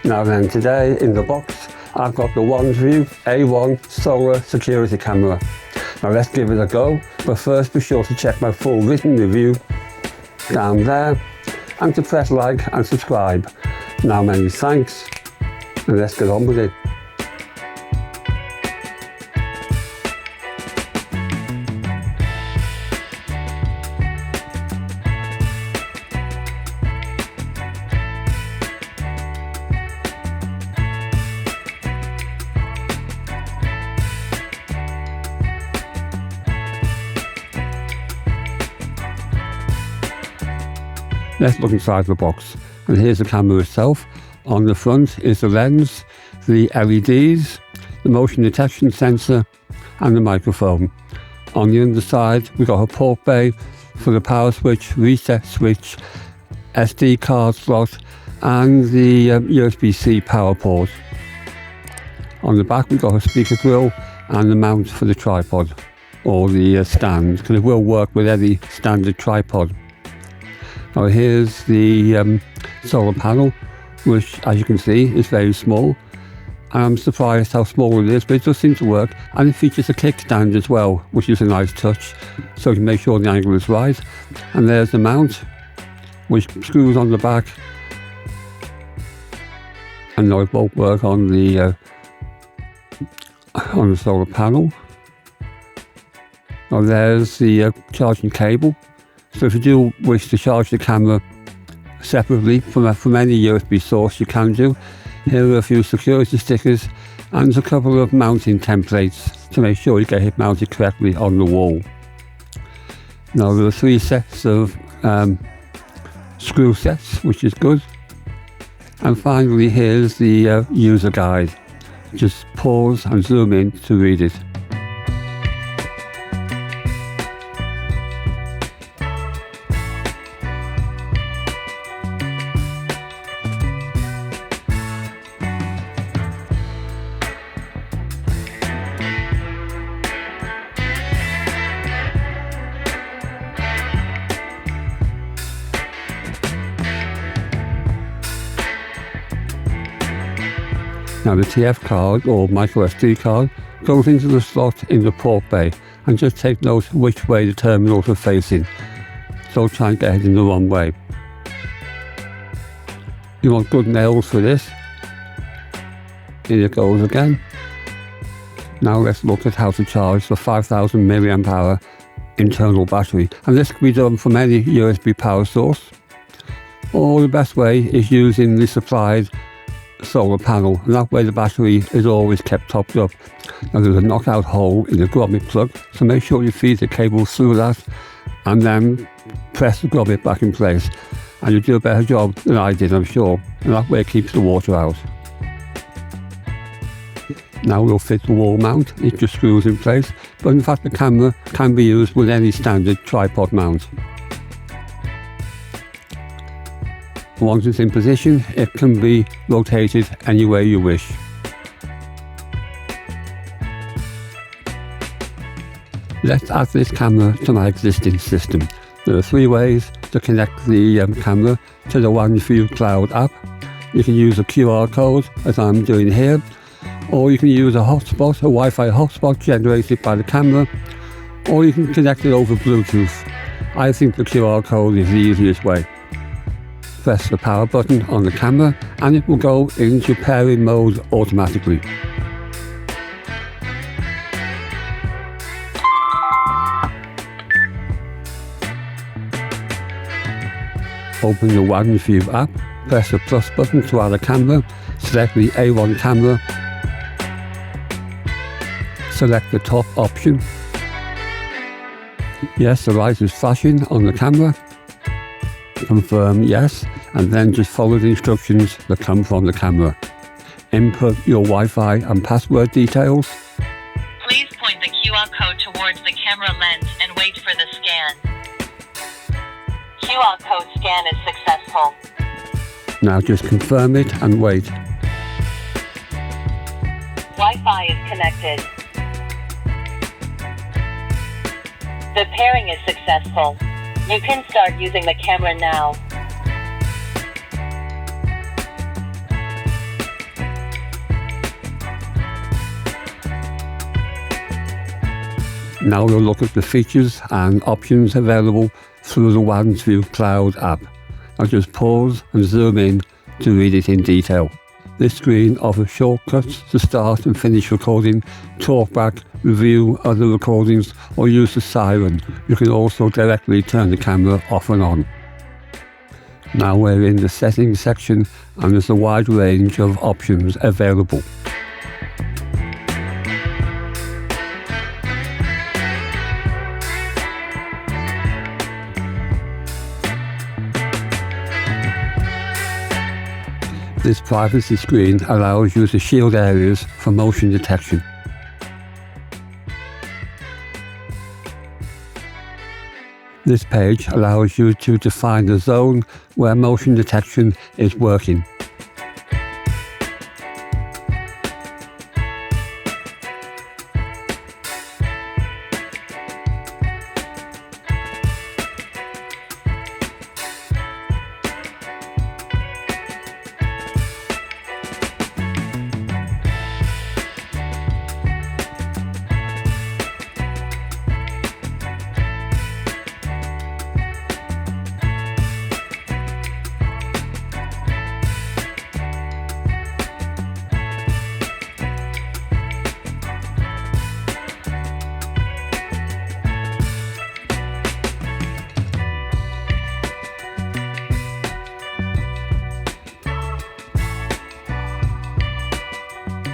Now then, today in the box I've got the Wansview A1 Solar Security Camera. Now let's give it a go, but first be sure to check my full written review down there and to press like and subscribe. Now many thanks, and let's get on with it. Let's look inside the box, and here's the camera itself. On the front is the lens, the LEDs, the motion detection sensor and the microphone. On the underside we've got a port bay for the power switch, reset switch, SD card slot and the USB-C power port. On the back we've got a speaker grill and the mount for the tripod or the stand, because it will work with any standard tripod. Now here's the solar panel, which as you can see is very small. I'm surprised how small it is, but it does seem to work, and it features a kickstand as well, which is a nice touch, so you can make sure the angle is right. And there's the mount, which screws on the back, and now it won't work on the solar panel. Now there's the charging cable. So if you do wish to charge the camera separately from any USB source, you can do. Here are a few security stickers and a couple of mounting templates to make sure you get it mounted correctly on the wall. Now there are 3 sets of screw sets, which is good. And finally here's the user guide. Just pause and zoom in to read it. Now the TF card or micro SD card goes into the slot in the port bay, and just take note which way the terminals are facing, so try and get it in the wrong way. You want good nails for this. Here it goes again. Now let's look at how to charge the 5000 mAh internal battery, and this can be done from any USB power source, or the best way is using the supplied solar panel, and that way the battery is always kept topped up. Now there's a knockout hole in the grommet plug, so make sure you feed the cable through that and then press the grommet back in place, and you'll do a better job than I did, I'm sure, and that way it keeps the water out. Now we'll fit the wall mount. It just screws in place, but in fact the camera can be used with any standard tripod mount. Once it's in position, it can be rotated any way you wish. Let's add this camera to my existing system. There are 3 ways to connect the camera to the Wansview Cloud app. You can use a QR code, as I'm doing here, or you can use a hotspot, a Wi-Fi hotspot generated by the camera, or you can connect it over Bluetooth. I think the QR code is the easiest way. Press the power button on the camera and it will go into pairing mode automatically. Open the Wansview app, press the plus button to add a camera, select the A1 camera, select the top option. Yes, the light is flashing on the camera. Confirm yes, and then just follow the instructions that come from the camera. Input your Wi-Fi and password details. Please point the QR code towards the camera lens and wait for the scan. QR code scan is successful. Now just confirm it and wait. Wi-Fi is connected. The pairing is successful. You can start using the camera now. Now we'll look at the features and options available through the Wansview Cloud app. I'll just pause and zoom in to read it in detail. This screen offers shortcuts to start and finish recording, talkback, review other recordings, or use the siren. You can also directly turn the camera off and on. Now we're in the settings section and there's a wide range of options available. This privacy screen allows you to shield areas for motion detection. This page allows you to define the zone where motion detection is working.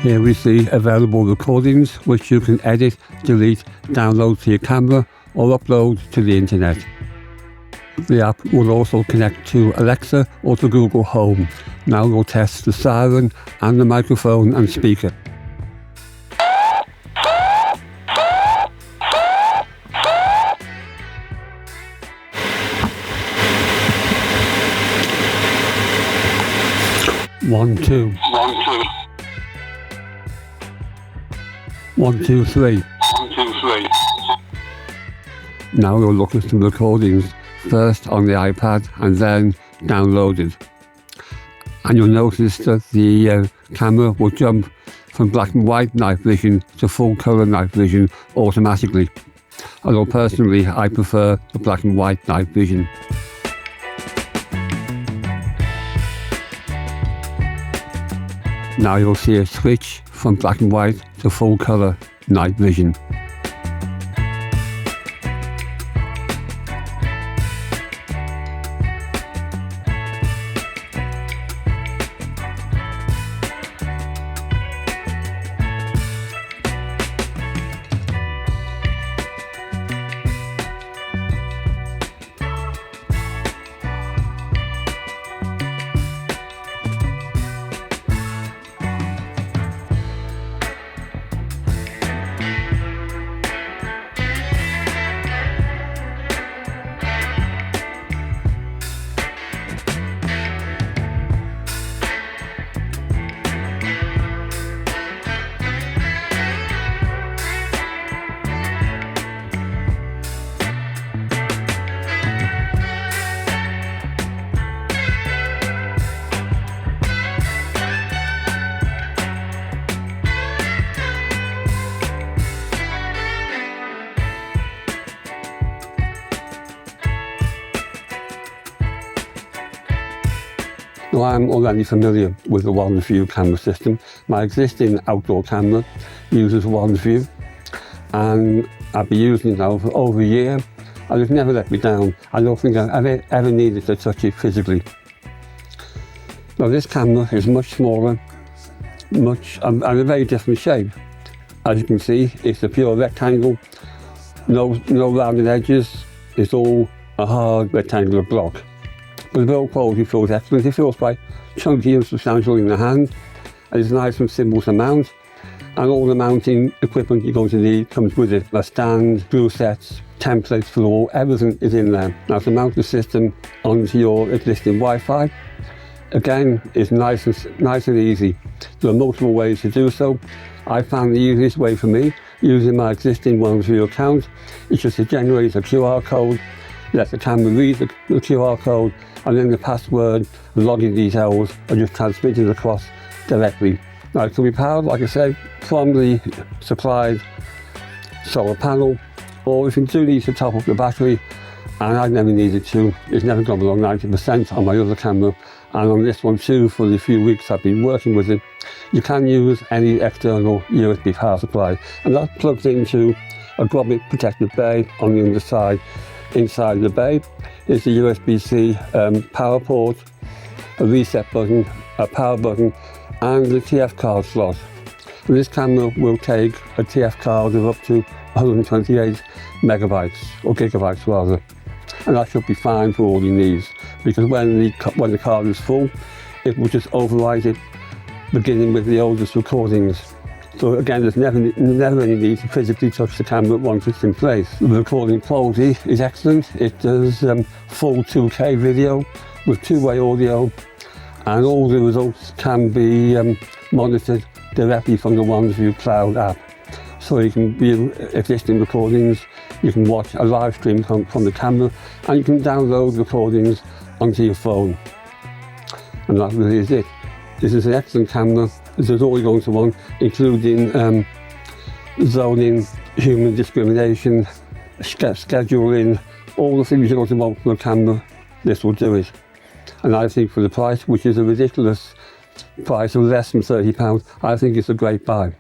Here we see available recordings which you can edit, delete, download to your camera or upload to the internet. The app will also connect to Alexa or to Google Home. Now we'll test the siren and the microphone and speaker. One, two. 1, 2, 3. 1, 2, 3. Now we'll look at some recordings, first on the iPad and then downloaded. And you'll notice that the camera will jump from black and white night vision to full colour night vision automatically. Although personally I prefer the black and white night vision. Now you'll see a switch from black and white to full colour night vision. Now, I'm already familiar with the Wansview camera system. My existing outdoor camera uses Wansview and I've been using it now for over a year and it's never let me down. I don't think I've ever needed to touch it physically. Now this camera is much smaller, and a very different shape. As you can see, it's a pure rectangle, no rounded edges, it's all a hard rectangular block. But the build quality feels excellent. It feels quite chunky and substantial in the hand, and it's nice and simple to mount. And all the mounting equipment you're going to need comes with it. A stand, screw sets, templates for all, everything is in there. Now to mount the system onto your existing Wi-Fi, again, it's nice and easy. There are multiple ways to do so. I found the easiest way for me, using my existing Wansview account, is just to generate a QR code, let the camera read the QR code, and then the password and login details are just transmitted across directly. Now it can be powered, like I said, from the supplied solar panel Or if you do need to top up the battery, and I've never needed to, it's never gone below 90% on my other camera, and on this one too, for the few weeks I've been working with it, you can use any external USB power supply, and that plugs into a grommet protected bay on the underside. Inside the bay is the USB-C power port, a reset button, a power button, and the TF card slot. And this camera will take a TF card of up to 128 megabytes, or gigabytes rather, and that should be fine for all your needs, because when the card is full, it will just overwrite it, beginning with the oldest recordings. So again, there's never any need to physically touch the camera once it's in place. The recording quality is excellent. It does full 2K video with two-way audio, and all the results can be monitored directly from the Wansview Cloud app. So you can view existing recordings, you can watch a live stream from the camera, and you can download recordings onto your phone. And that really is it. This is an excellent camera. This is all you're going to want, including zoning, human discrimination, scheduling, all the things you're going to want from a camera. This will do it. And I think for the price, which is a ridiculous price of less than £30, I think it's a great buy.